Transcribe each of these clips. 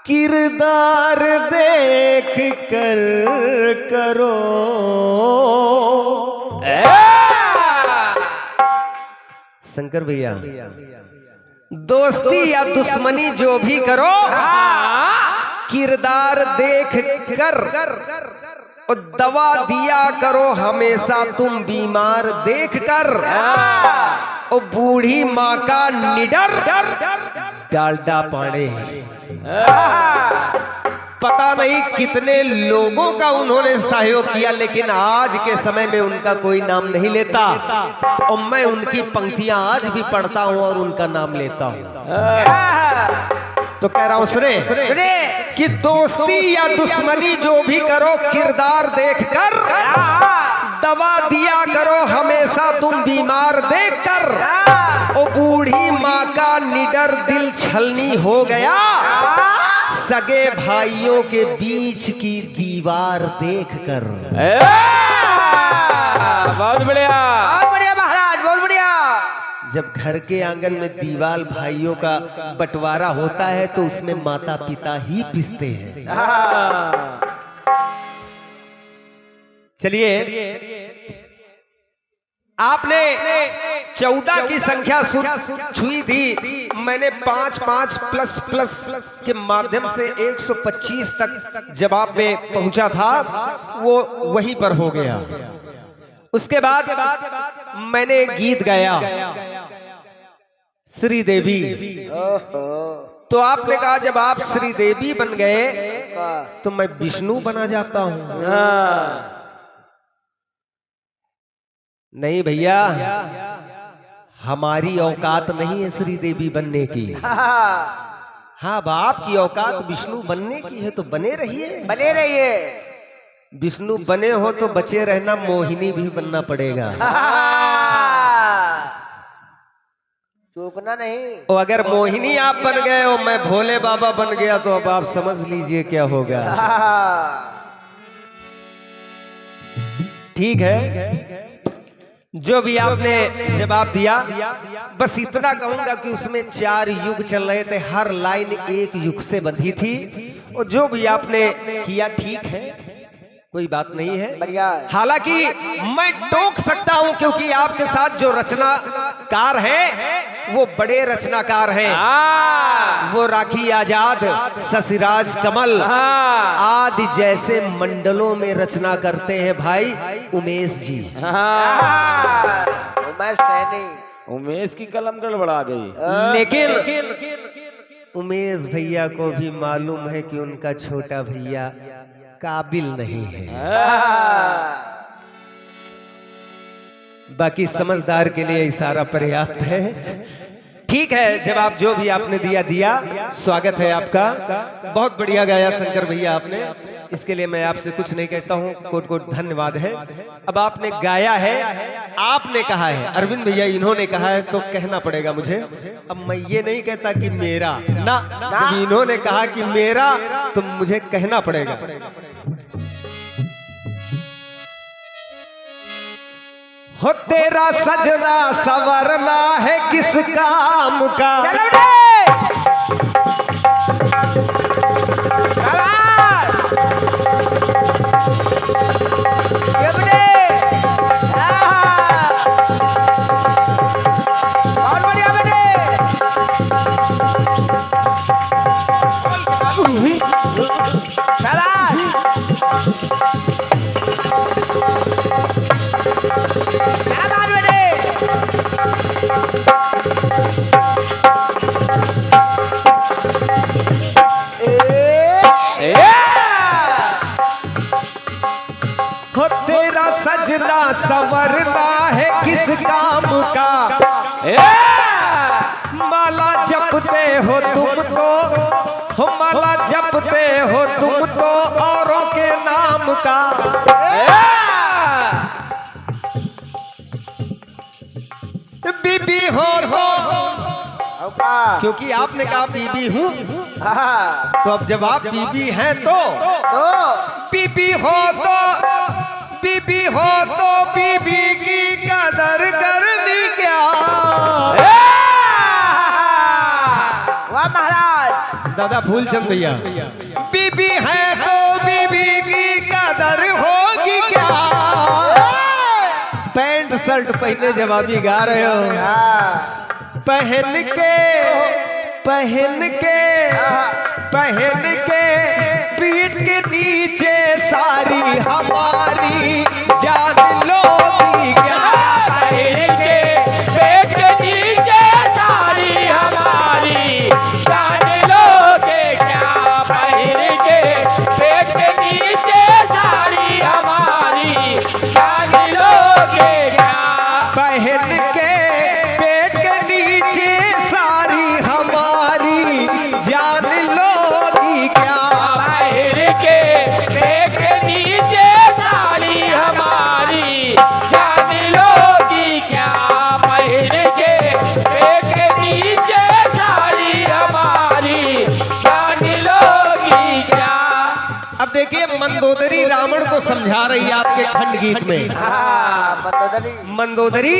किरदार देख कर करो। शंकर भैया, दोस्ती या दुश्मनी जो भी करो किरदार देख कर, और दवा दिया करो हमेशा तुम बीमार देख कर। और बूढ़ी माँ का निडर डालडा पाड़े। पता नहीं कितने लोगों का उन्होंने सहयोग किया, लेकिन आज के समय में उनका कोई नाम नहीं लेता। और मैं उनकी पंक्तियां आज भी पढ़ता हूं और उनका नाम लेता हूं। तो कह रहा हूं सुने कि दोस्ती या दुश्मनी जो भी करो किरदार देखकर, दवा दिया करो हमेशा तुम बीमार देखकर। ओ बूढ़ी माँ का निडर दिल छलनी हो गया, सगे भाइयों के बीच की दीवार देखकर। बहुत बढ़िया, बहुत बढ़िया महाराज, बहुत बढ़िया। जब घर के आंगन में दीवार भाइयों का बंटवारा होता है तो उसमें माता पिता ही पिसते हैं। चलिए, आपने 14 की संख्या छुई थी, मैंने 5 प्लस प्लस के माध्यम से 125 तक जवाब में पहुंचा था, वो वहीं पर हो गया। उसके बाद मैंने गीत गाया श्री देवी, तो आपने कहा जब आप श्री देवी बन गए तो मैं विष्णु बना जाता हूं। नहीं भैया, हमारी औकात नहीं है श्री देवी बनने की। हाँ, बाप की औकात विष्णु बनने की है तो बने रहिए, बने रहिए। विष्णु बने हो तो बचे रहना, मोहिनी भी बनना पड़ेगा। चूकना नहीं। और अगर मोहिनी आप बन गए और मैं भोले बाबा बन गया तो अब आप समझ लीजिए क्या होगा। ठीक है, जो भी आपने जवाब दिया, बस इतना कहूंगा कि उसमें 4 युग चल रहे थे, हर लाइन एक युग से बंधी थी। और जो भी आपने किया ठीक है, कोई बात नहीं है। बढ़िया। हालांकि मैं टोक सकता हूं क्योंकि आपके साथ जो रचनाकार हैं वो बड़े रचनाकार हैं। वो राखी आजाद, शशिराज कमल आदि जैसे मंडलों में रचना करते हैं भाई उमेश जी। उमेश सैनी, उमेश की कलम गड़बड़ा गई। लेकिन उमेश भैया को भी मालूम है कि उनका छोटा भैया काबिल नहीं है। बाकी समझदार के लिए इशारा पर्याप्त है। ठीक है, जवाब जो भी आपने दिया, स्वागत है आपका। बहुत बढ़िया गाया शंकर भैया आपने, इसके लिए मैं आपसे कुछ नहीं कहता हूँ, कोट कोट धन्यवाद है। अब आपने गाया है, आपने कहा है, अरविंद भैया इन्होंने कहा है तो कहना पड़ेगा मुझे। अब मैं ये नहीं कहता कि मेरा ना, जब इन्होंने कहा कि मेरा तो मुझे कहना पड़ेगा। हो तेरा सजना सवरना है किस काम का, सजना सवरना है किस काम का, माला जपते हो तुम तो, माला जपते हो तुम तो औरों के नाम का। बीबी हो क्योंकि आपने कहा बीबी हूँ, तो अब जब आप बीबी हैं तो बीबी हो तो बीबी हो तो बीबी की कदर करनी क्या। वाह महाराज। दादा फूलचंद भैया, बीबी है तो बीबी की कदर होगी क्या? पैंट शर्ट पहने जवाबी गा रहे हो, हाँ। पहन के पीठ के नीचे सारी हमारी जान लोगी क्या? पहन के पेट के नीचे साड़ी हमारी जान लोगे क्या? पहन के पेट के नीचे साड़ी हमारी जान लोगे क्या? पहन के पेट के नीचे सारी हमारी जान लोगी क्या? पहन के पेट के नीचे साड़ी हमारी जान लोगी क्या? पहन के पेट के नीचे साड़ी हमारी जान लोगी क्या? अब देखिए मंदोदरी रावण को समझा रही है आपके खंड गीत में। हाँ, मंदोदरी। मंदोदरी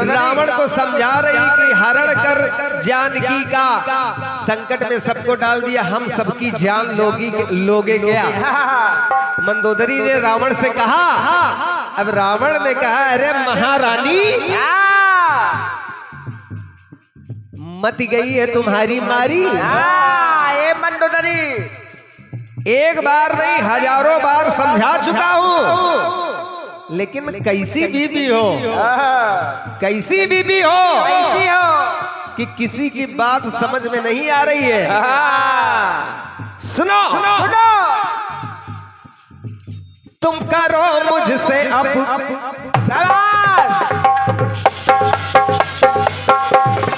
रावण को समझा रही कि हरण कर जानकी का संकट में सबको डाल दिया, हम सबकी जान लोगे क्या? हाँ, मंदोदरी ने रावण से कहा। अब रावण ने कहा, अरे महारानी, हाँ, मत गई है तुम्हारी मारी। हाँ, ये मंदोदरी। एक बार नहीं हजारों बार समझा चुका हूं, लेकिन कैसी बीबी हो, हाँ, कैसी बीबी हो कैसी हो? कि किसी की बात समझ में नहीं आ रही है। हाँ, सुनो सुनो। तुम करो मुझसे अब शाबाश।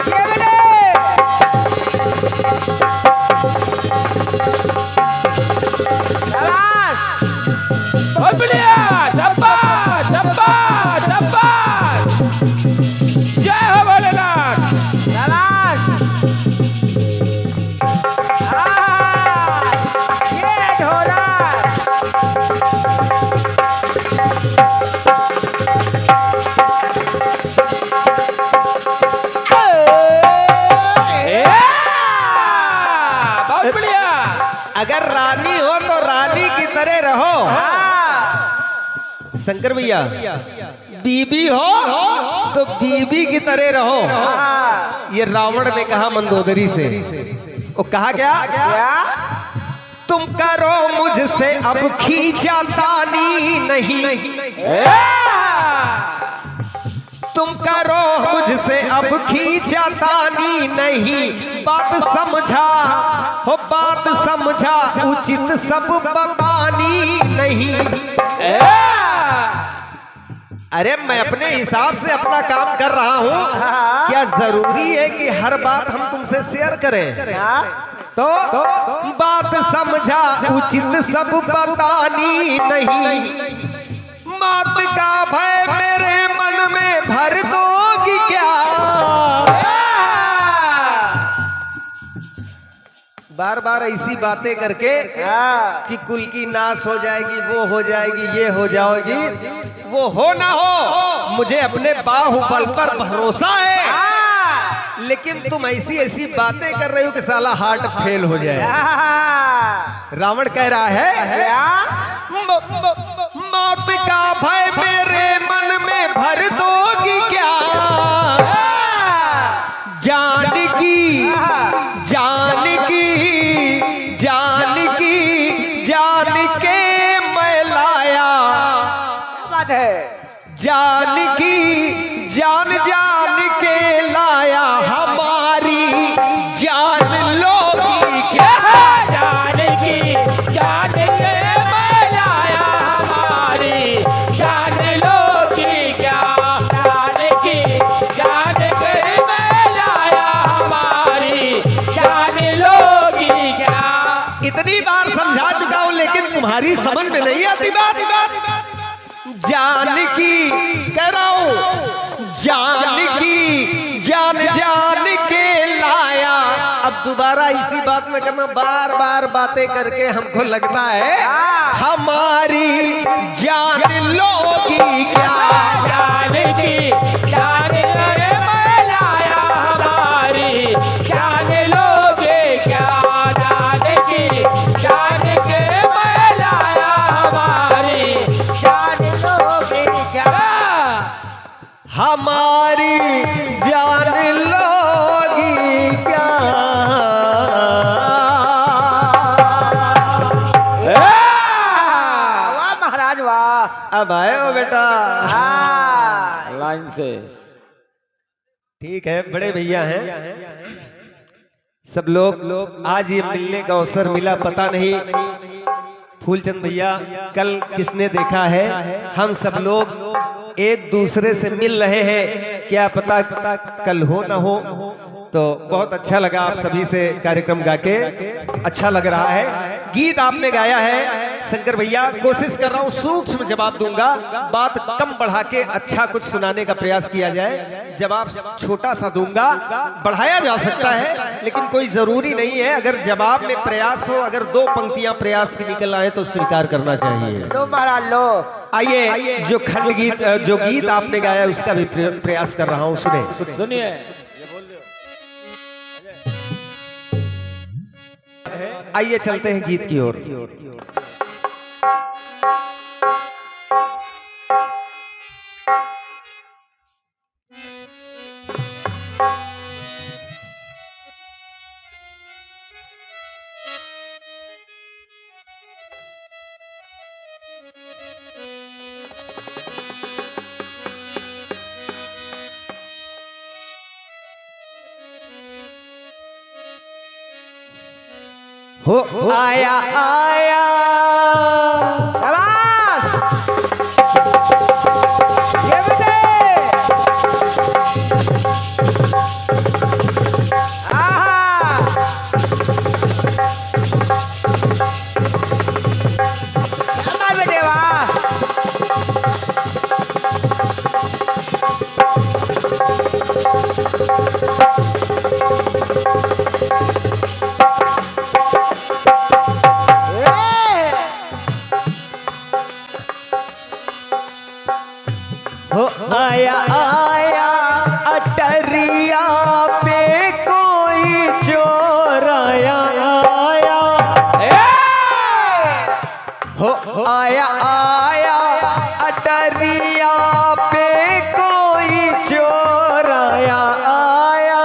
ये बने। शाबाश। बहुत बढ़िया, शाबाश, शाबाश, शाबाश। जय हो भोलेनाथ। शाबाश। हाँ, ये ढोलक। बहुत बढ़िया। अगर रानी हो तो रानी की तरह रहो। हाँ, शंकर भैया, बीबी हो तो बीबी की तरह रहो। हाँ। ये रावण ने कहा मंदोदरी से। वो कहा क्या? क्या? तुम करो मुझसे अब खींचातानी नहीं, तुम करो मुझसे अब खींचातानी नहीं, बात समझा हो, बात समझा उचित सब बतानी नहीं। अरे मैं अपने हिसाब से अपना काम कर रहा हूँ, क्या जरूरी है कि हर बात हम तुमसे शेयर करें? हाँ, तो बात समझा उचित सब बतानी नहीं, बात का भय मेरे मन में भर दोगी क्या? बार बार ऐसी बातें करके हाँ, कि कुल की नाश हो जाएगी, वो हो जाएगी, ये हो जाएगी, वो हो ना हो, मुझे अपने बाहुबल पर भरोसा है। हाँ, लेकिन तुम ऐसी ऐसी बातें कर रहे हो कि साला हार्ट फेल हो जाए। हाँ। रावण कह रहा है, क्या? मौत का भय मेरे मन में भर दोगी क्या? जानकी, जानकी, जानकी, जान के मैं लाया, क्या बात है? जानकी, जान जान के लाया, हमारी जान लोगी क्या? जानकी, जान के मैं लाया, हमारी जान लोगी क्या? जानकी, जान के मैं लाया, हमारी जान लोगी क्या? इतनी बार समझा चुका हूं, लेकिन तुम्हारी समझ में नहीं आती बात। जानकी कराओ, जानकी, जान जान के लाया। अब दोबारा इसी बात में करना, बार बार बातें करके हमको लगता है हमारी जान लोगी क्या? जानकी, जान के मैं लाया, हमारी जान लोगे अब आए हो बेटा। हाँ लाइन से। ठीक है, बड़े भैया हैं सब लोग। आज ये मिलने का अवसर मिला, पता नहीं फूलचंद भैया कल किसने देखा है, हम सब लोग एक दूसरे से मिल रहे हैं, क्या पता कल हो ना हो। तो बहुत अच्छा लगा आप सभी से कार्यक्रम गा के, अच्छा लग रहा है। गीत आपने गाया है शंकर भैया, कोशिश कर रहा हूँ सूक्ष्म जवाब दूंगा, बात कम बढ़ा के अच्छा कुछ सुनाने का प्रयास किया जाए। जवाब छोटा सा दूंगा, बढ़ाया जा सकता है लेकिन कोई जरूरी नहीं है। अगर जवाब में प्रयास हो, अगर 2 पंक्तियां प्रयास की निकल आए तो स्वीकार करना चाहिए। लो महाराज लो। आइए, जो खंड गीत जो गीत आपने गाया उसका भी प्रयास कर रहा हूँ, सुने। सुनिए। आइए चलते हैं गीत की ओर। हो आया आया शाबाश ये बेटे। आहा क्या बेटे वाह। हो आया आया अटरिया पे कोई चोर आया आया। हो आया आया अटरिया पे कोई चोर आया आया।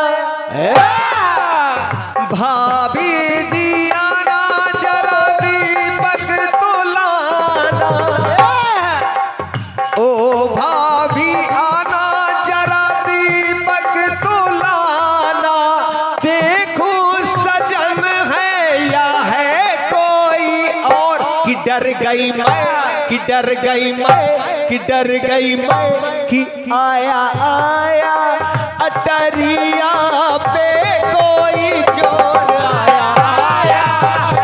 भाभी जी आना जरा दीपक तो लाना, ओ भाभी आना जरा दीपक तो लाना, देखो सजन है या है कोई और। कि डर गई मैं, कि डर गई मैं, कि डर गई मैं, कि आया आया अटरिया पे कोई चोर आया आया।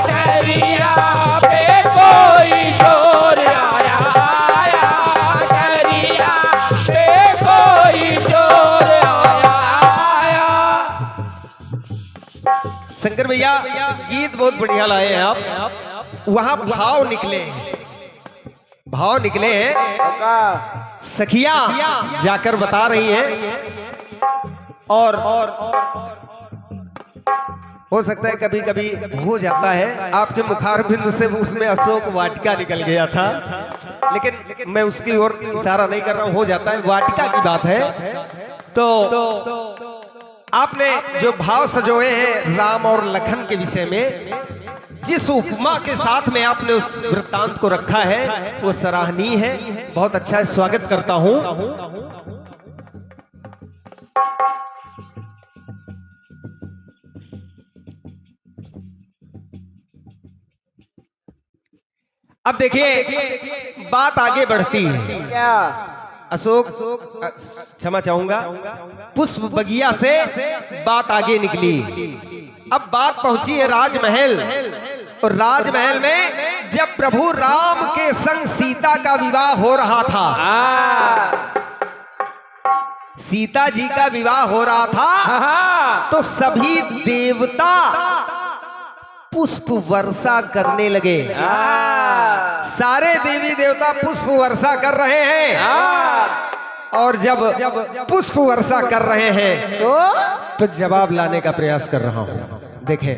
डरिया पे कोई चोर आया आया। डरिया पे कोई चोर आया आया। शंकर भैया गीत बहुत बढ़िया लाए हैं आप। वहां भाव निकले हैं, भाव निकले हैं। सखिया जाकर बता रही हैं और हो सकता है कभी कभी हो जाता है, आपके मुखार बिंदु से उसमें अशोक वाटिका निकल गया था, लेकिन मैं उसकी ओर इशारा नहीं कर रहा हूं, हो जाता है, वाटिका की बात है। तो आपने जो भाव सजोए हैं राम और लखन के विषय में, जिस उपमा के साथ में आपने उस वृत्तांत को रखा है वो सराहनीय है, बहुत अच्छा है, स्वागत करता हूं। अब देखिए बात आगे बढ़ती है। क्या अशोक क्षमा चाहूंगा, पुष्प बगिया से बात आगे निकली। अब बात पहुंची है राजमहल, और राजमहल में जब प्रभु राम के संग सीता का विवाह हो रहा था, सीता जी का विवाह हो रहा था, तो सभी देवता पुष्प वर्षा करने लगे। सारे देवी देवता पुष्प वर्षा कर रहे हैं, और जब पुष्प वर्षा कर रहे हैं तो जवाब लाने का प्रयास कर रहा हूं। देखें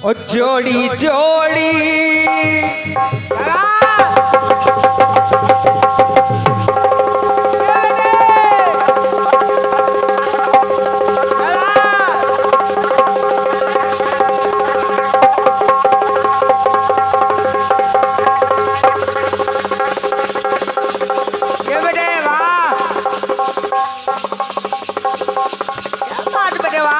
और जोड़ी जोड़ी ये बेटे वाह, क्या बात बेटे वाह।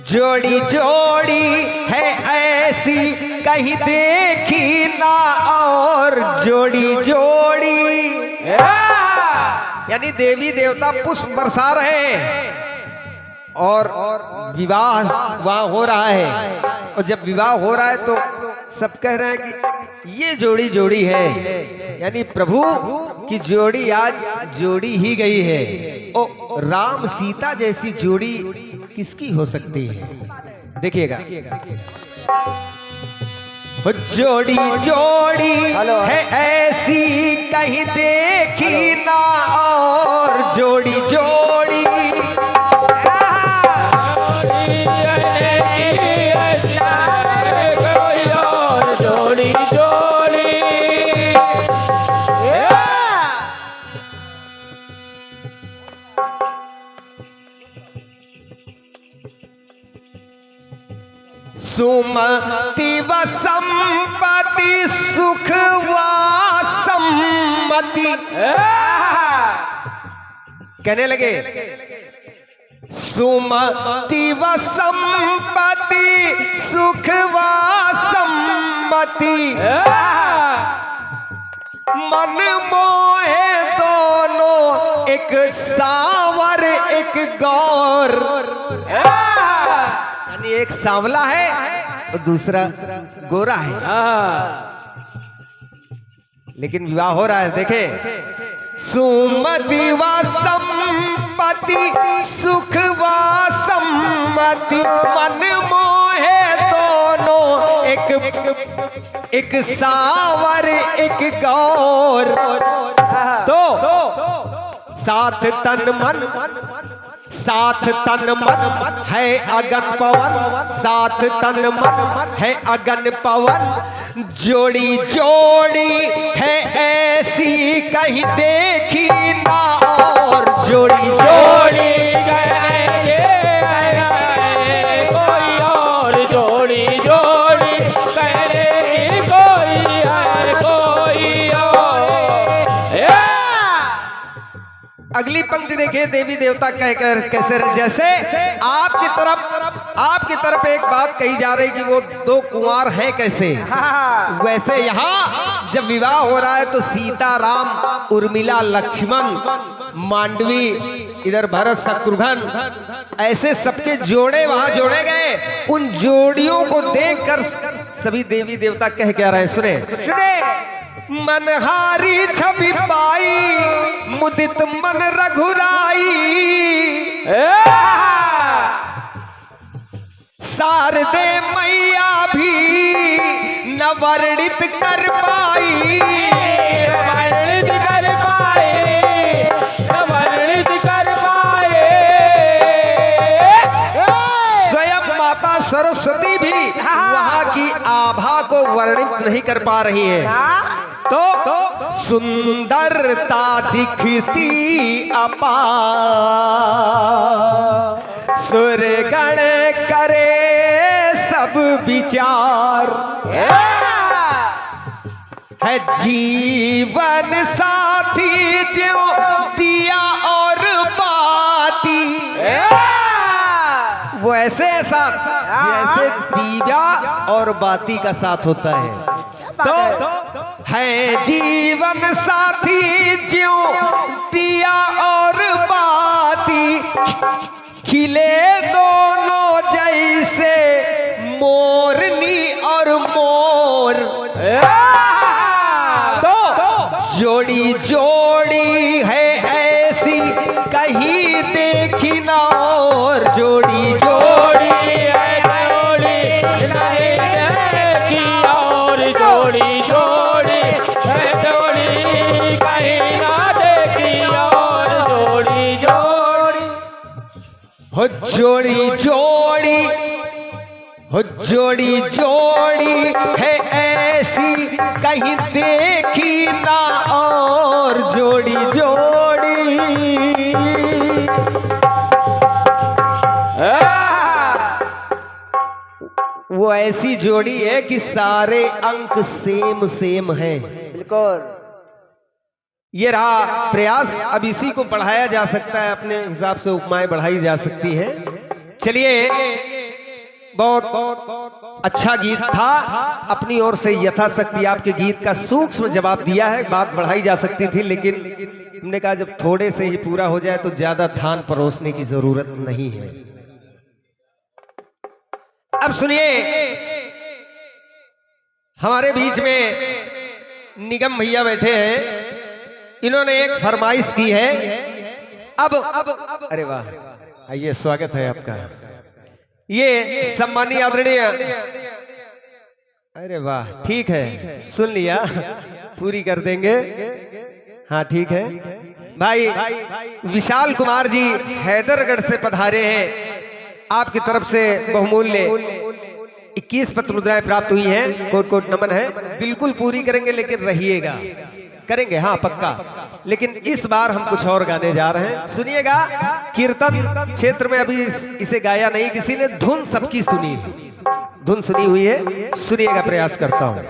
जोड़ी जोड़ी है ऐसी कहीं देखी ना और जोड़ी जोड़ी यानी देवी देवता पुष्प बरसा रहे हैं और विवाह वहां हो रहा है। और जब विवाह हो रहा है तो सब कह रहे हैं कि ये जोड़ी जोड़ी है, यानी प्रभु की जोड़ी आज जोड़ी ही गई है। ओ राम सीता जैसी जोड़ी किसकी हो सकती है? देखिएगा, वो जोड़ी जोड़ी है ऐसी कहीं देखी ना और जोड़ी जोड़ी जोड़ी जोड़ी सुमति व संपत्ति सुख व सम्मति। कहने लगे सुमति व संपत्ति सुख व सम्मति मन मोहे दोनों एक सावर एक गौर। यानी एक सांवला है और दूसरा गोरा है, लेकिन विवाह हो रहा है। देखे सुमति व संपत्ति सुख व सम्मति मन मोहे दोनों एक सावर एक गौर। तो साथ तन मन है अगन पवन, साथ तन मन है अगन पवन। जोड़ी जोड़ी है ऐसी कहीं देखी ना और जोड़ी जोड़ी कोई और जोड़ी जोड़ी करे कोई है कोई और। अगली पंक्ति देखिए, देवी देवता कहकर कैसे जैसे आपकी तरफ एक बात कही जा रही कि वो दो कुंवार हैं कैसे, वैसे यहाँ जब विवाह हो रहा है तो सीता राम उर्मिला लक्ष्मण मांडवी इधर भरत शत्रुघ्न ऐसे सबके जोड़े वहां जोड़े गए। उन जोड़ियों को देखकर सभी देवी देवता कह क्या रहे, सुने मनहारी छवि पाई मुदित मन रघुराई। शारदे मैया भी न वर्णित कर पाई, वर्णित कर पाए, वर्णित कर पाए। स्वयं माता सरस्वती भी वहां की आभा को वर्णित नहीं कर पा रही है। तो सुंदरता दिखती अपार, सुरगण करे सब विचार। है जीवन साथी जो दिया और बाती, वो ऐसे साथ जैसे दिया और बाती का साथ होता है। तो है जीवन साथी ज्यों दिया और बाती, खिले दोनों जैसे मोरनी और मोर। तो जोड़ी जोड़ी है ऐसी कहीं देखी ना नहीं देखी और जोड़ी जोड़ी जोड़ी कहीं ना देखी और जोड़ी जोड़ी। हो जोड़ी जोड़ी, हो जोड़ी जोड़ी है ऐसी कहीं देखी ना और जोड़ी जोड़ी। वो ऐसी जोड़ी है कि सारे अंक सेम सेम हैं। बिल्कुल। ये रहा प्रयास। अब इसी को बढ़ाया जा सकता है, अपने हिसाब से उपमाएं बढ़ाई जा सकती है। चलिए, बहुत अच्छा गीत था। अपनी ओर से यथाशक्ति आपके गीत का सूक्ष्म जवाब दिया है। बात बढ़ाई जा सकती थी, लेकिन हमने कहा जब थोड़े से ही पूरा हो जाए तो ज्यादा थान परोसने की जरूरत नहीं है। अब सुनिए, हमारे बीच में निगम भैया बैठे हैं। इन्होंने एक फरमाइश की है। अब अरे वाह, आइए, स्वागत है आपका। ये सम्मानीय आदरणीय, अरे वाह, ठीक है, सुन लिया, पूरी कर देंगे। हाँ ठीक है भाई। विशाल कुमार जी हैदरगढ़ से पधारे हैं। आपकी तरफ से बहुमूल्य 21 पत्र मुद्राएं प्राप्त हुई हैं। कोट कोट नमन है। बिल्कुल पूरी करेंगे, लेकिन रहिएगा, करेंगे हाँ पक्का। लेकिन इस बार हम कुछ और गाने जा रहे हैं, सुनिएगा। कीर्तन क्षेत्र में अभी इसे गाया नहीं किसी ने, धुन सबकी सुनी, धुन सुनी हुई है, सुनिएगा, प्रयास करता हूं।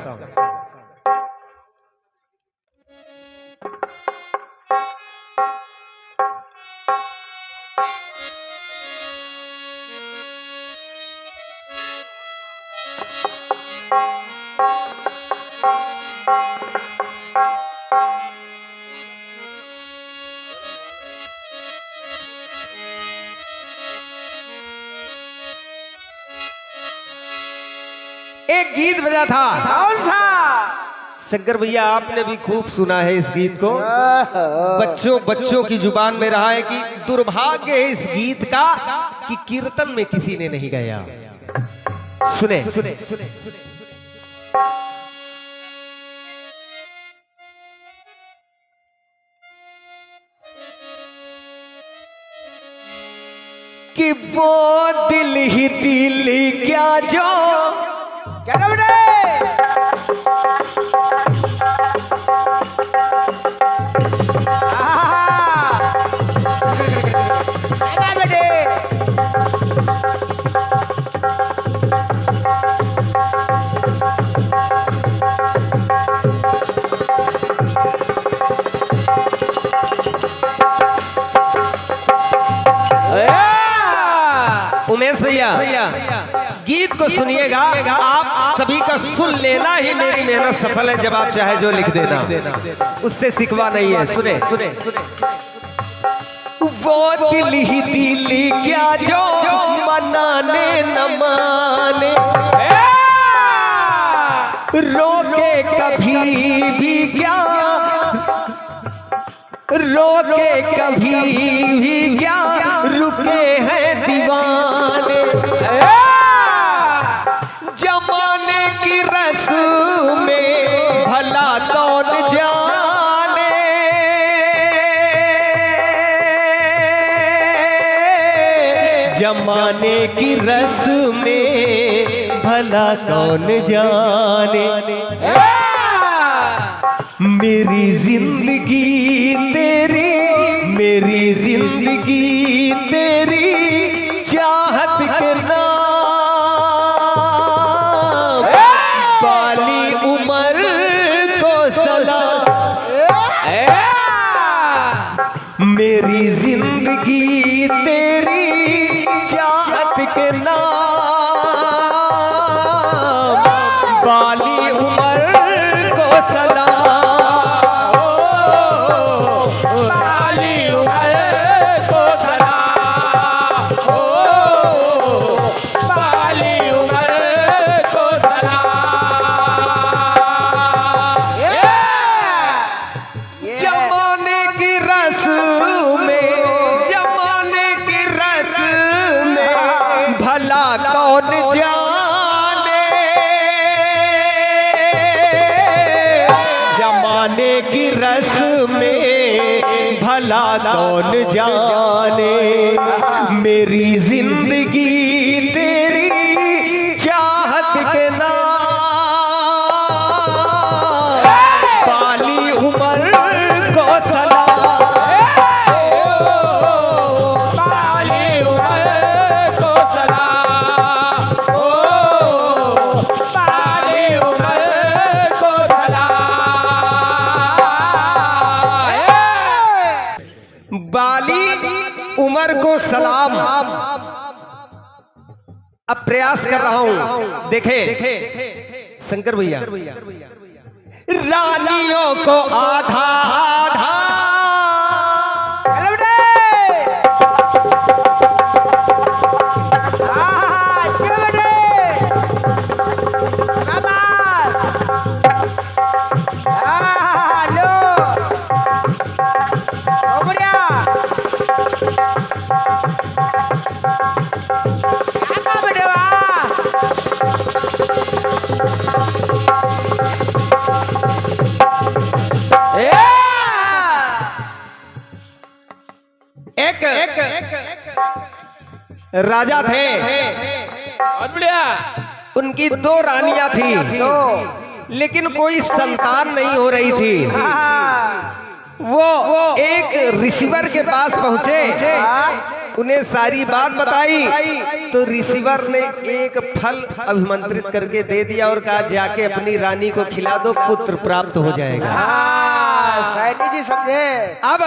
एक गीत बजा था। कौन सा? शंकर भैया आपने भी खूब सुना है इस गीत को। बच्चों की जुबान में रहा है कि दुर्भाग्य है इस गीत का कि कीर्तन में किसी ने नहीं गाया। सुने, सुने, सुने, सुने। कि वो दिल ही दिल क्या जो क्या बेटे? क्या बेटे? उमेश भैया, गीत को सुनिएगा। आप सभी का सुन लेना ही मेरी मेहनत सफल है। जब आप चाहे जो लिख देना, उससे सिकवा नहीं है। सुने, सुने, वो दिल ही दिल क्या जो मनाने न माने, रोके कभी भी क्या, रोके कभी भी क्या, रुके हैं दीवाने। जमाने की रस्म में भला कौन जाने, जमाने की रस्म में भला कौन जाने। मेरी जिंदगी तेरी, मेरी जिंदगी तेरी चाहत के नाम, बाली उम्र को सलाम। मेरी जिंदगी तेरी चाहत के नाम, बाली उम्र को सलाम। जमाने की पाने की रस में भला कौन जाने, मेरी जिंदगी तेरी चाहत के नाम, बाली उमर को सलाम, बाली उमर को सलाम, ओ बाली उमर को सलाम, बाली उमर को सलाम। अब प्रयास कर रहा हूं, देखे शंकर भैया, रानियों को आधा आधा चलो बेटे चलो बेटे शाबाश लो बहुत बढ़िया क्या बेटे वाह एक राजा थे, बहुत बढ़िया। उनकी दो रानियां थी, लेकिन कोई संतान नहीं हो रही थी। वो एक रिसीवर के पास पहुंचे, उन्हें सारी बात बताई, तो रिसीवर ने एक फल अभिमंत्रित करके दे दिया और कहा जाके अपनी रानी को खिला दो, पुत्र प्राप्त हो जाएगा। सैनी जी समझे। अब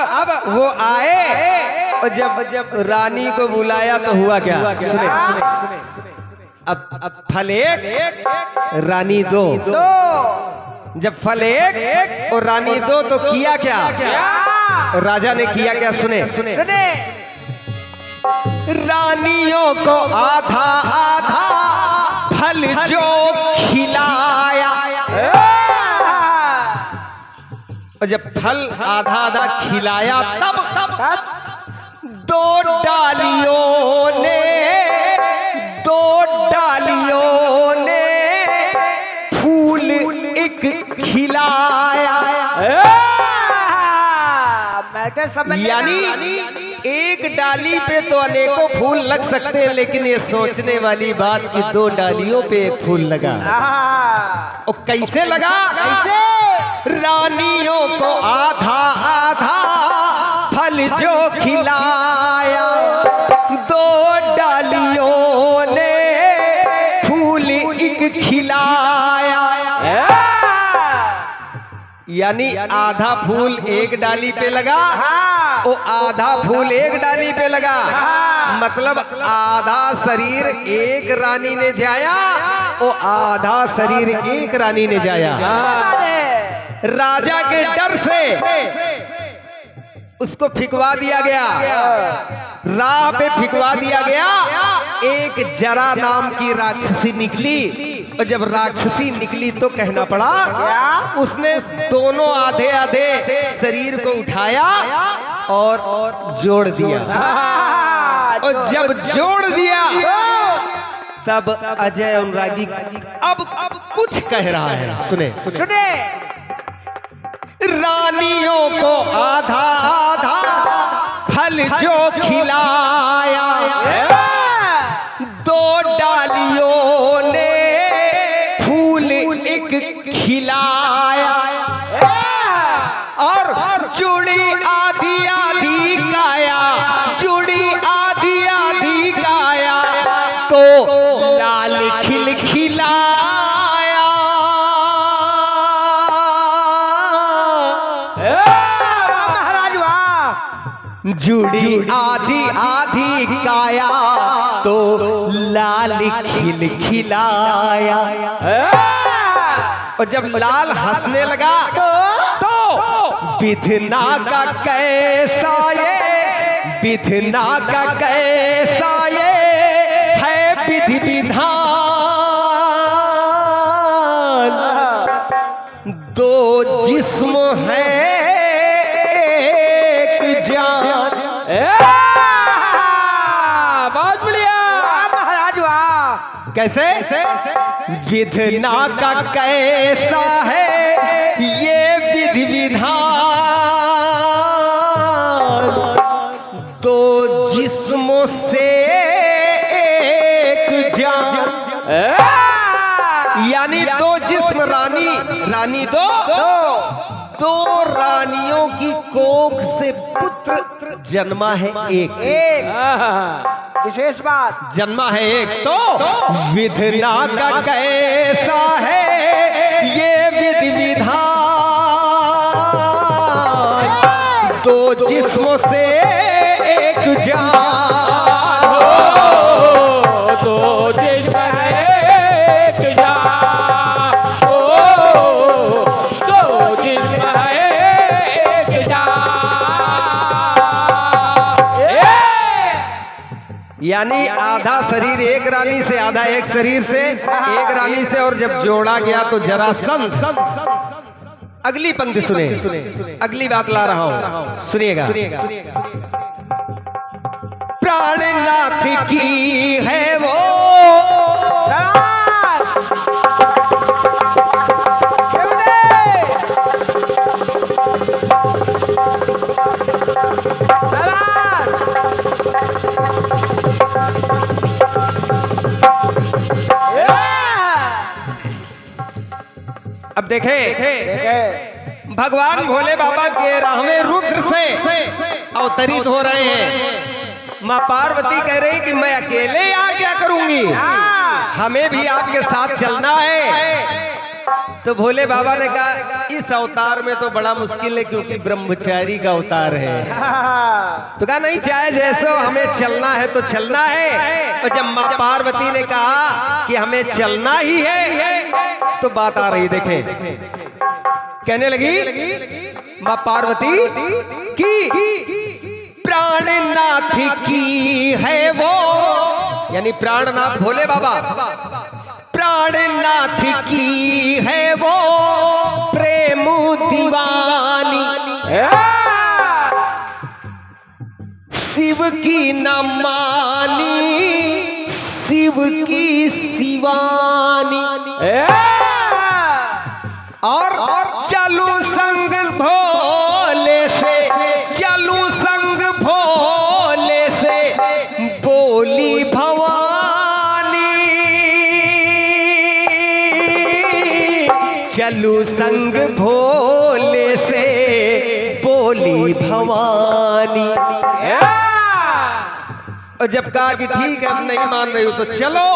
वो आए और जब रानी को बुलाया तो हुआ क्या, सुने अब फल एक रानी दो, जब फल एक और रानी दो तो किया क्या, राजा ने किया क्या, सुने सुने रानियों को आधा आधा फल जो खिलाया, और जब फल आधा आधा खिलाया तब दो डालियों ने फूल एक खिलाया, यानी एक डाली पे तो अनेकों फूल लग सकते हैं, लेकिन ये सोचने वाली बात कि दो डालियों पे एक फूल लगा। और कैसे लगा, रानियों को आधा आधा फल जो खिलाया, दो डालियों ने फूल एक खिलाया, यानी आधा फूल एक डाली पे लगा, वो आधा फूल एक डाली पे लगा, मतलब आधा शरीर एक रानी ने जाया, वो आधा शरीर एक रानी ने जाया। राजा के डर से उसको फिकवा दिया गया, राह पे फिकवा दिया गया। एक जरा नाम की राक्षसी निकली, और जब राक्षसी निकली तो कहना पड़ा, उसने दोनों आधे आधे शरीर को उठाया और जोड़ दिया, और जब जोड़ दिया तब अजय अनुरागी अब कुछ कह रहा है, सुने रानियों को आधा आधा फल जो खिलाया, दो डालियों ने फूल एक खिलाया, और जुड़ी आधी आधी काया, जुड़ी आधी आधी काया, तो लाल खिल खिलाया, महाराज वाह। जुड़ी आधी आधी काया तो लाल खिल खिलाया, और जब लाल हंसने लगा तो विधना का कैसा ये, विधना का कैसा ये है विधि विधान, दो जिस्म है एक जान। बहुत बढ़िया महाराज वाह। कैसे? विधना का कैसा है ये विधि विधान, दो जिस्मों से एक जान। यानी दो जिस्म रानी दो रानियों की कोख से पुत्र जन्मा है एक विशेष बात जन्मा है एक। तो विधना का कैसा है ये विधि विधान, दो जिस्मों से एक जान, दो जिस्म एक जान, दो जिस्म एक जान। यानी आधा शरीर एक रानी से, आधा एक शरीर से, एक रानी से, और जब जोड़ा गया तो जरासंध। अगली पंक्ति सुने, अगली बात ला रहा हूं, सुनिएगा। प्राणनाथ की है वो अब देखें, भगवान भोले बाबा के 11वें रुद्र से अवतरित हो रहे हैं। माँ पार्वती कह रही कि मैं अकेले यहाँ क्या करूंगी, हमें भी आपके साथ चलना है। तो भोले बाबा ने कहा इस अवतार में तो बड़ा मुश्किल है, क्योंकि ब्रह्मचारी का अवतार है। तो कहा नहीं, चाहे जैसो हमें चलना है तो चलना है। और जब माँ पार्वती ने कहा कि हमें चलना ही है, तो बात आ रही, देखें, कहने लगी माँ पार्वती की प्राणनाथ की है वो, यानी प्राणनाथ भोले बाबा, प्राणनाथ की है वो प्रेम दीवानी, शिव की न मानी शिव की शिवानी, और चलू संग भोले से, चलू संग भोले से बोली भवानी, चलू संग भोले से बोली भवानी। और जब कहा कि ठीक है, अब नहीं मान रही हो तो चलो।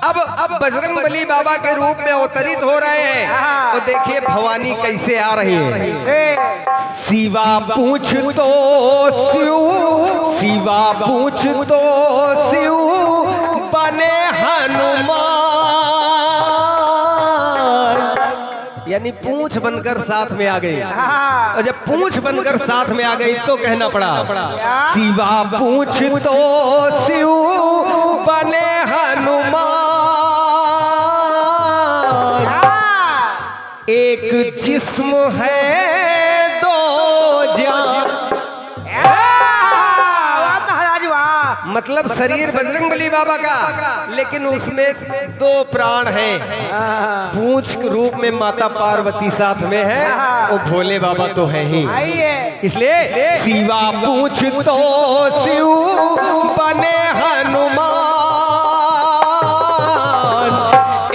अब बजरंग बली बाबा के रूप में अवतरित हो रहे हैं। तो देखिए भवानी कैसे आ रही है। शिवा पूछ तो शिव, शिवा पूछ तो शिव बने हनुमान, यानी पूंछ बनकर साथ में आ गई। और जब पूंछ बनकर साथ में आ गई तो कहना पड़ा शिवा पूछ तो शिव बने हनुमान, एक जिस्म है दो जान। महाराज वाह, मतलब शरीर बजरंग बली बाबा का, लेकिन उसमें दो प्राण हैं। पूंछ के रूप में माता पार्वती साथ में है, वो भोले बाबा तो है ही। इसलिए शिवा पूछ तो शिव बने हनुमान,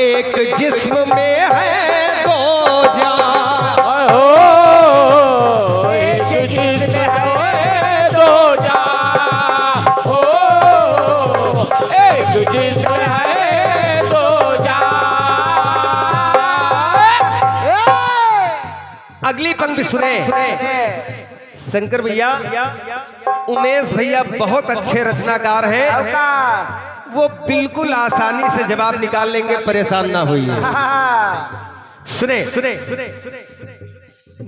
एक जिस्म में है दो जान, एक जिस्म है दो जान, एक जिस्म है दो जान। अगली पंक्ति सुने। शंकर भैया, उमेश भैया बहुत अच्छे रचनाकार हैं, वो बिल्कुल आसानी से जवाब निकाल लेंगे, परेशान ना होइए। सुने सुने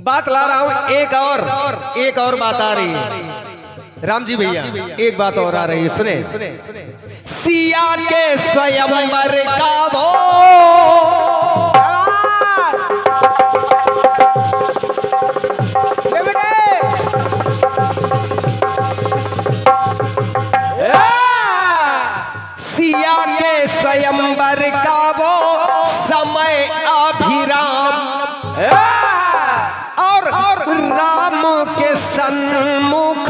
बात ला रहा हूं, एक और बात आ रही है। राम जी भैया, एक बात और आ रही है, सुने। सिया के स्वयंवर का वो सिया के स्वयं सन्मुख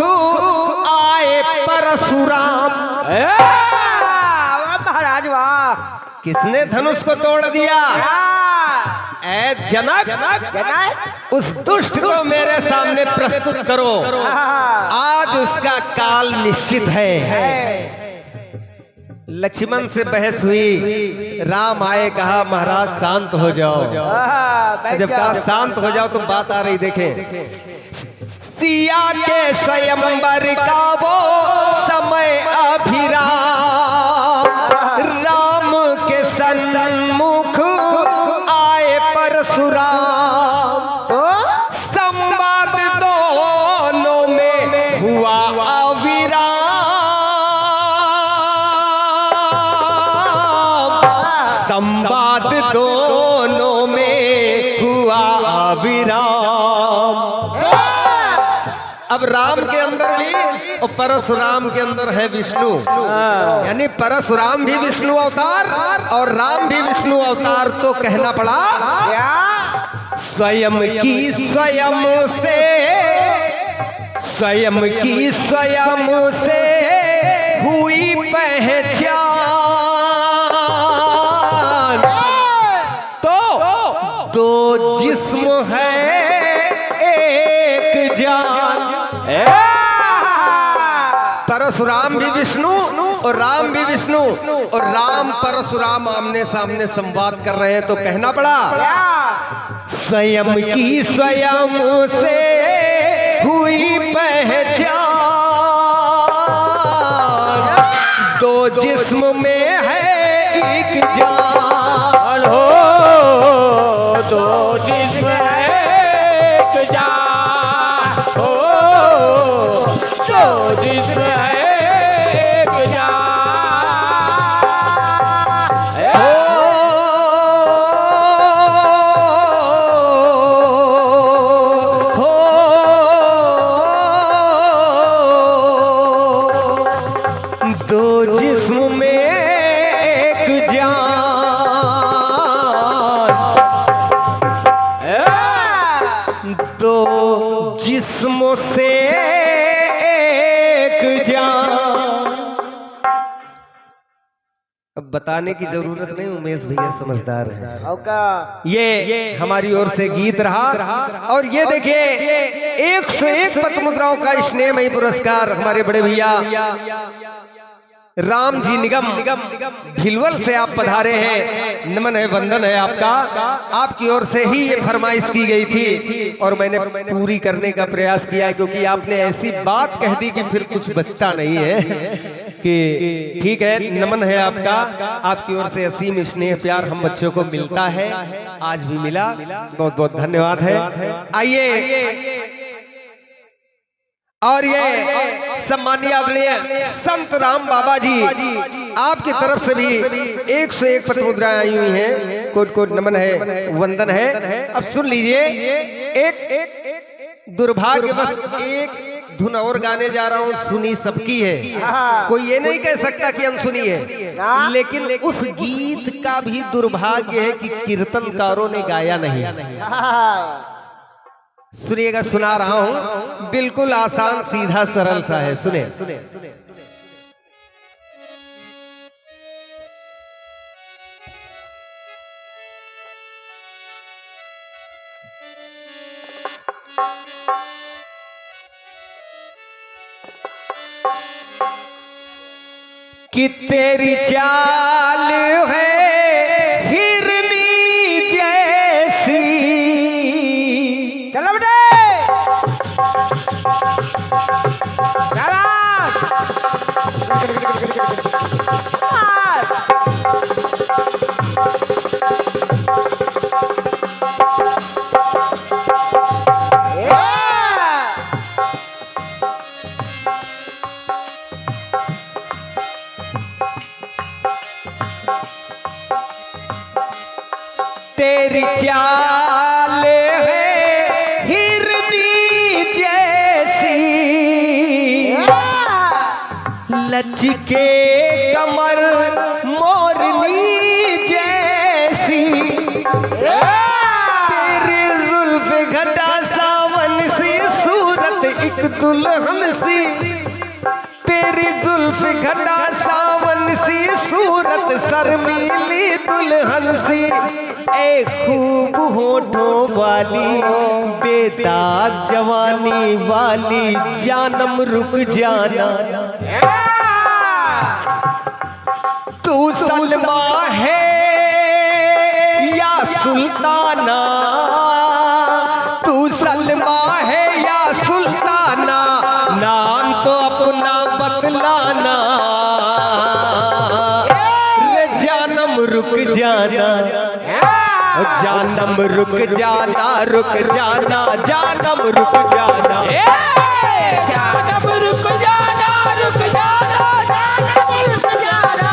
आए परशुराम। वाह महाराज वाह। किसने धनुष को तोड़ दिया? ऐ जनक, जनक उस दुष्ट को मेरे सामने प्रस्तुत करो। आज उसका काल निश्चित है। लक्ष्मण से बहस हुई, राम आए, कहा महाराज शांत हो जाओ। जब कहा शांत हो जाओ तो बात आ रही, देखें। सिया के स्वयंवर का वो समय अभिराम, राम के सन्मुख आए परशुराम। संवाद दोनों में हुआ अविराम, संवाद दोनों में हुआ अविराम। अब राम के अंदर भी और परशुराम के अंदर है विष्णु, यानी परशुराम भी विष्णु अवतार और राम भी विष्णु अवतार। तो कहना पड़ा स्वयं की स्वयं से, स्वयं की स्वयं से हुई पहचान। तो दो जिस्म है एक जान। परशुराम भी विष्णु और राम भी विष्णु, और राम परशुराम आमने सामने संवाद कर रहे हैं। तो कहना पड़ा स्वयं की स्वयं से हुई पहचान, दो जिस्म में है एक जान। हो दो जिस्म एक जान, हो दो जिस्म एक जान। दो जिस्म में एक जान, दो जिस्म से एक जान। अब बताने की जरूरत नहीं, उमेश भैया समझदार है। ये हमारी ओर से गीत रहा। और ये देखिए 101 पद्म मुद्राओं का स्नेहमयी पुरस्कार हमारे बड़े भैया राम जी निगम भिलवल से आप पधारे हैं। नमन है, वंदन है आपका। आपकी ओर से ही ये फरमाइश की गई थी और मैंने पूरी करने का प्रयास किया है, क्योंकि आपने ऐसी बात कह दी कि फिर कुछ बचता नहीं है कि ठीक है। नमन है आपका, आपकी ओर से असीम स्नेह प्यार हम बच्चों को मिलता है, आज भी मिला। बहुत बहुत धन्यवाद है। आइए, और ये सम्मानीय आदरणीय संत राम बाबा जी, आपकी तरफ से भी 101 पद्म मुद्राएं आई हुई हैं। कोट कोट नमन है, वंदन है। अब सुन लीजिए, एक दुर्भाग्यवश एक धुन और गाने जा रहा हूँ, सुनी सबकी है। कोई ये नहीं कह सकता कि अनसुनी है, लेकिन उस गीत का भी दुर्भाग्य है कि कीर्तनकारों ने गाया नहीं। सुनिएगा, सुना रहा हूं, बिल्कुल आसान सीधा सरल सा है। सुने, कि तेरी चाल है हिरनी जैसी। चलो बेटे तेरी चाल है हिरनी जैसी, लचके कमर मोरनी जैसी। तेरी जुल्फ घटा सावन सी सूरत एक दुल्हन सी, तेरी जुल्फ घटा सावन सी, सूरत शर्मीली दुल्हन सी, ए खूब होठों वाली, बेदाग जवानी वाली, जानम रुक जाना। तू सलमा है या सुल्ताना, तू सलमा है या सुल्ताना, नाम तो अपना बतलाना। रे जानम रुक जाना, जानम रुक जाना, रुक जाना, जानम रुक जाना, जानम रुक जाना, रुक जाना, जानम रुक जाना,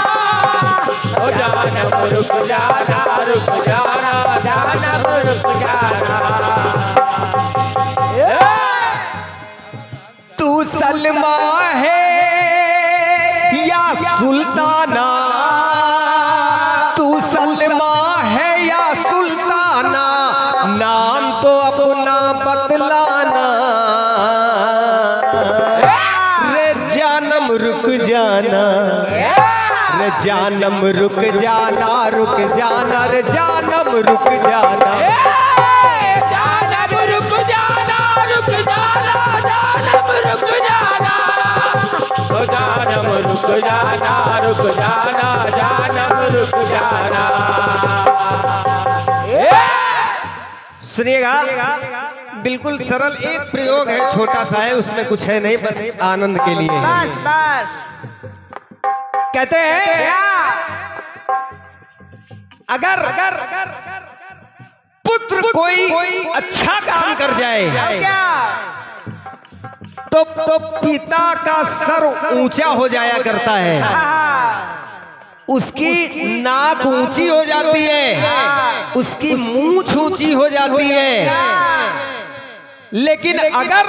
ओ जानम रुक जाना, रुक जाना, जानम रुक जाना। तू सलमा है या सुल्ताना, तू सलमा है या सुल्ताना, नाम तो अपना बतलाना। रे जानम रुक जाना, रे जानम रुक जाना, रुक जाना, रे जानम रुक जाना, जानम रुक जाना, रुक जाना, जानम रुक जाना, ओ जानम रुक जाना, रुक जाना, जानम रुक जाना। सुनिएगा, बिल्कुल सरल एक प्रयोग है, छोटा सा है, उसमें कुछ है नहीं, बस आनंद के लिए है। बस बस कहते हैं अगर पुत्र कोई अच्छा काम कर जाए क्या? तो पिता का सर ऊंचा हो जाया करता है, उसकी नाक ऊंची हो जाती है, उसकी मूंछ ऊंची हो जाती है। लेकिन अगर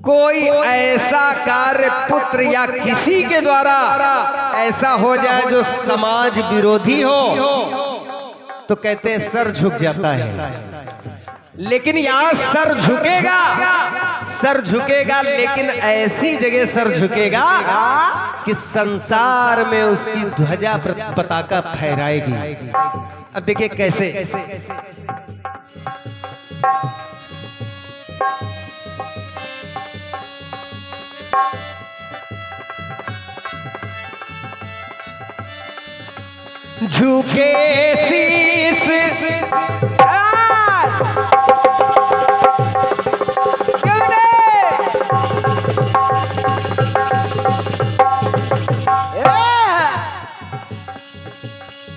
कोई ऐसा कार्य पुत्र या किसी के द्वारा ऐसा हो जाए जो समाज विरोधी हो, तो कहते हैं सर झुक जाता है। लेकिन यहाँ सर झुकेगा, सर झुकेगा, लेकिन ऐसी जगह सर झुकेगा कि संसार में उसकी ध्वजा पताका फहराएगी। अब देखिए कैसे, झुके शीस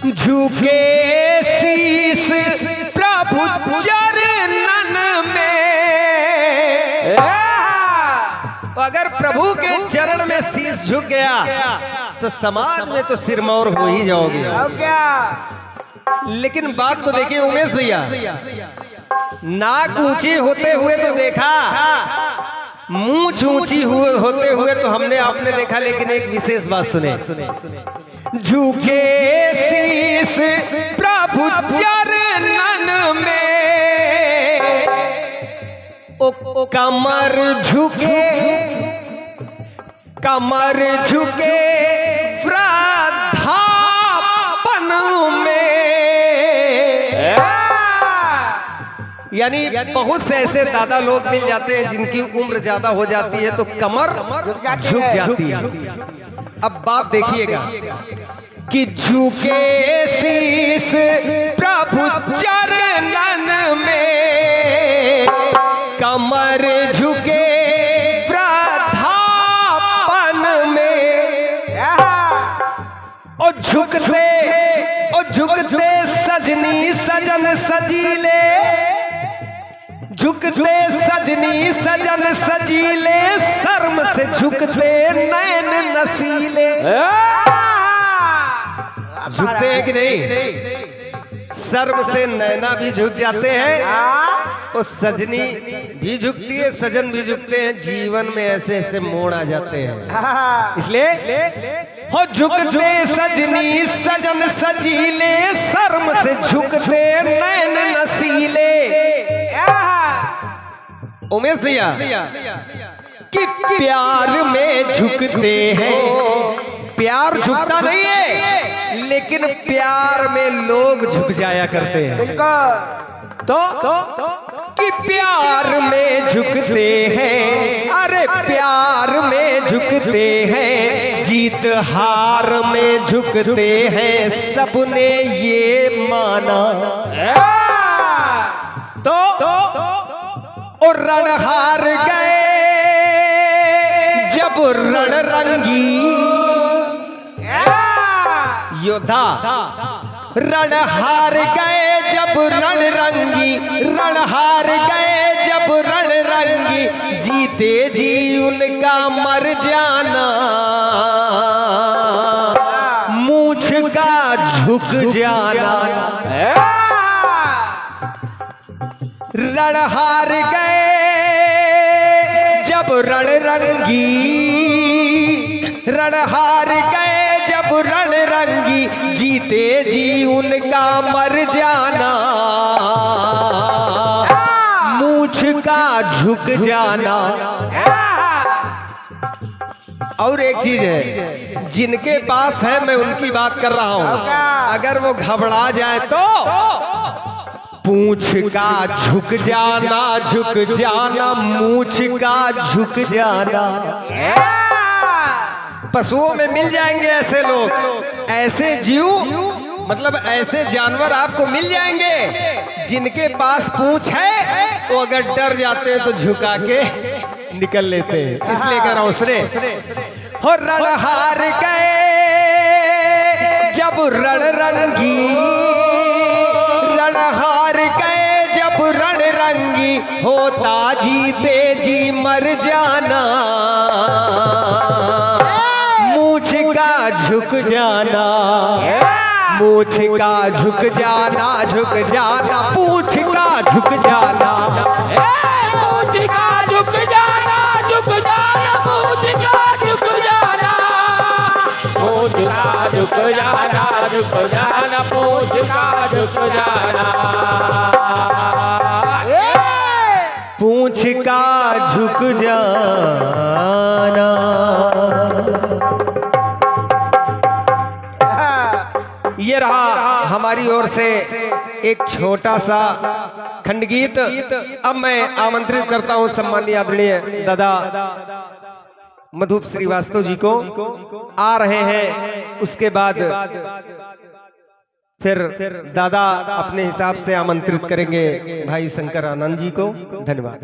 झुके शीस प्रभु चरणन में। अगर प्रभु के चरण में शीस झुक गया तो समाज में तो सिरमौर हो ही जाओगे। क्या? लेकिन बात को देखिए उमेश भैया, नाक ऊंची होते हुए तो देखा, मूंछ ऊंची होते हुए तो हमने आपने देखा, लेकिन एक विशेष बात सुने, झुके शीस प्रभु चरणन में, ओ कमर झुके, कमर झुके वृद्धापन में। यानी बहुत से ऐसे दादा लोग मिल जाते हैं जिनकी उम्र ज्यादा हो जाती है तो कमर झुक जाती है। अब बात देखिएगा कि झुके शीस प्रभु चरणन में, कमर झुके झुकते सजनी सजन सजीले, झुकते सजनी सजन सजीले, शर्म से झुकते नैन नसीले। झुकते हैं कि नहीं? शर्म से नैना भी झुक जाते हैं और सजनी भी झुकती है, सजन भी झुकते हैं। जीवन में ऐसे ऐसे मोड़ आ जाते हैं, इसलिए हो झुकते सजनी सजन सजीले, शर्म से झुकते नैन नसीले। उमेश भैया कि प्यार में झुकते हैं, प्यार झुकता नहीं है लेकिन प्यार में लोग झुक जाया करते हैं। तो कि प्यार में झुकते हैं, अरे प्यार में झुकते हैं, जीत हार में झुकते हैं, सबने ये माना। तो और रण हार गए जब रणरंगी योद्धा, रण हार गए जब रणरंगी, रण हार गए जब रणरंगी, जीते जी उनका मर जाना, मूछ का झुक जाना। रण हार गए जब रणरंगी, रण हार गए जब रणरंगी, जीते जी उनका मर जाना, मूछ का झुक जाना। और एक चीज है, जिनके पास है मैं उनकी बात कर रहा हूं, अगर वो घबरा जाए तो पूंछ का झुक जाना, झुक जाना, मूछ का झुक जाना। पशुओं में मिल जाएंगे ऐसे लोग, ऐसे जीव, मतलब ऐसे जानवर आपको मिल जाएंगे जिनके पास पूंछ है, वो अगर डर जाते हैं तो झुका के निकल लेते हैं। इसलिए कह रहा हूं उसने हो रण हार गए जब रणरंगी, रण हार गए जब रणरंगी, होता जीते जी मर जाना, मूछ का झुक जाना, मूछ का झुक जाना, झुक जाना, पूछ का झुक जाना, मूछ का झुक जाना, झुक जाना, मूछ का झुक जाना, मूछ का झुक जाना, झुक जाना, मूछ का झुक जाना, पूछ का झुक जाना। ये रहा हमारी ओर से एक छोटा सा खंडगीत। अब मैं आमंत्रित करता हूं सम्मानीय आदरणीय दादा मधुप श्रीवास्तव जी को, आ रहे हैं। उसके बाद फिर दादा अपने हिसाब से आमंत्रित करेंगे भाई शंकर आनंद जी को। धन्यवाद।